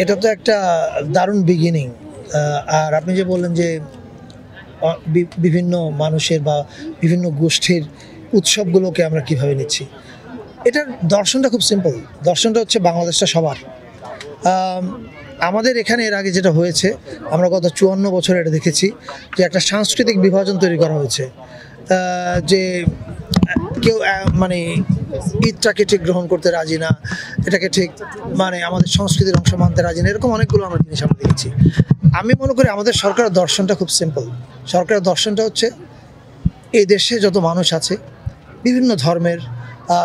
এটা তো একটা দারুণ বিগিনিং। আর আপনি যে বললেন যে বিভিন্ন মানুষের বা বিভিন্ন গোষ্ঠীর উৎসবগুলোকে আমরা কিভাবে নিচ্ছি, এটার দর্শনটা খুব সিম্পল। দর্শনটা হচ্ছে বাংলাদেশটা সবার। আম, আমাদের এখানে এর আগে যেটা হয়েছে, আমরা গত 54 বছরে এটা দেখেছি যে একটা সাংস্কৃতিক বিভাজন তৈরি করা হয়েছে। যে কেউ মানে ঈদটাকে ঠিক গ্রহণ করতে রাজি না, এটাকে ঠিক মানে আমাদের সংস্কৃতির অংশ মানতে রাজি না, এরকম অনেকগুলো আমরা জিনিস আমরা দেখেছি। আমি মনে করি আমাদের সরকারের দর্শনটা খুব সিম্পল। সরকারের দর্শনটা হচ্ছে এই দেশে যত মানুষ আছে বিভিন্ন ধর্মের,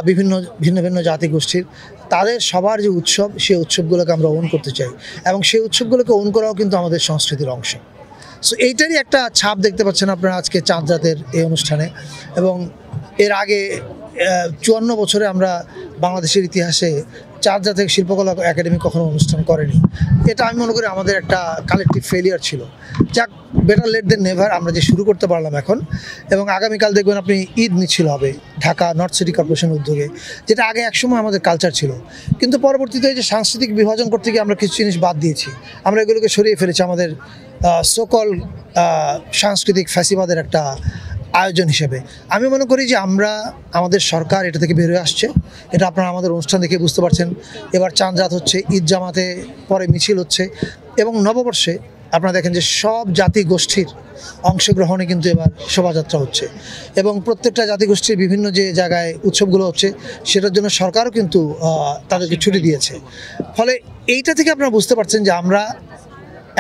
বিভিন্ন ভিন্ন ভিন্ন জাতিগোষ্ঠীর, তাদের সবার যে উৎসব, সেই উৎসবগুলোকে আমরা ওন করতে চাই এবং সেই উৎসবগুলোকে ওন করাও কিন্তু আমাদের সংস্কৃতির অংশ। সো এইটারই একটা ছাপ দেখতে পাচ্ছেন আপনারা আজকে চাঁদ রাতের এই অনুষ্ঠানে। এবং এর আগে 54 বছরে আমরা বাংলাদেশের ইতিহাসে চাঁদ রাতের শিল্পকলা একাডেমি কখনো অনুষ্ঠান করেনি। এটা আমি মনে করি আমাদের একটা কালেকটিভ ফেলিয়ার ছিল। যাক, বেটার লেট দেন নেভার, আমরা যে শুরু করতে পারলাম এখন। এবং আগামীকাল দেখবেন আপনি ঈদ মিছিল হবে ঢাকা নর্থ সিটি কর্পোরেশন উদ্যোগে, যেটা আগে একসময় আমাদের কালচার ছিল, কিন্তু পরবর্তীতে যে সাংস্কৃতিক বিভাজন করতে গিয়ে আমরা কিছু জিনিস বাদ দিয়েছি, আমরা এগুলোকে সরিয়ে ফেলেছি আমাদের সকল সাংস্কৃতিক ফ্যাসিবাদের একটা আয়োজন হিসেবে। আমি মনে করি যে আমরা, আমাদের সরকার এটা থেকে বেরোয় আসছে। এটা আপনারা আমাদের অনুষ্ঠান দেখে বুঝতে পারছেন। এবার চাঁদ রাত হচ্ছে, ঈদ জামাতে পরে মিছিল হচ্ছে, এবং নববর্ষে আপনারা দেখেন যে সব জাতি গোষ্ঠীর অংশগ্রহণে কিন্তু এবার শোভাযাত্রা হচ্ছে, এবং প্রত্যেকটা জাতিগোষ্ঠীর বিভিন্ন যে জায়গায় উৎসবগুলো হচ্ছে সেটার জন্য সরকারও কিন্তু তাদেরকে ছুটি দিয়েছে। ফলে এইটা থেকে আপনারা বুঝতে পারছেন যে আমরা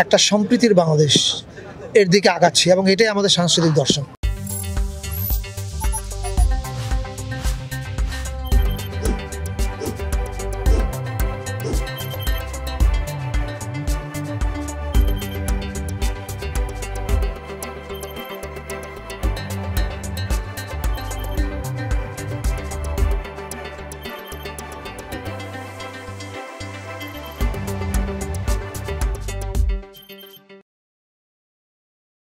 একটা সম্প্রীতির বাংলাদেশ এর দিকে আগাচ্ছি, এবং এটাই আমাদের সাংস্কৃতিক দর্শন।